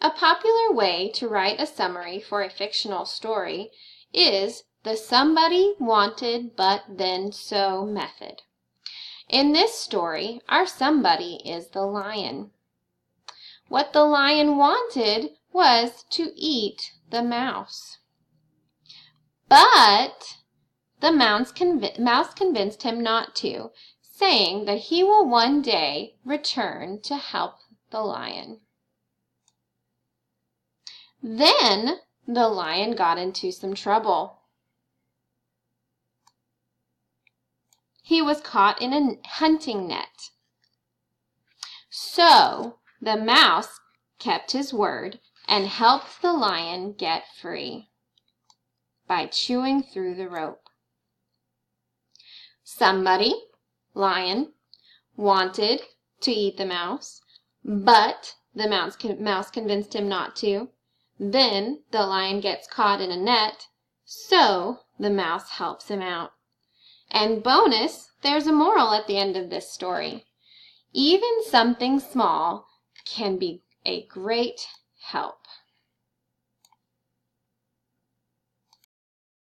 A popular way to write a summary for a fictional story is the somebody wanted but then so method. In this story, our somebody is the lion. What the lion wanted was to eat the mouse. But the mouse convinced him not to, saying that he will one day return to help the lion. Then the lion got into some trouble. He was caught in a hunting net. So the mouse kept his word and helped the lion get free by chewing through the rope. Somebody, lion, wanted to eat the mouse, but the mouse convinced him not to. Then the lion gets caught in a net, so the mouse helps him out. And bonus, there's a moral at the end of this story. Even something small can be a great help.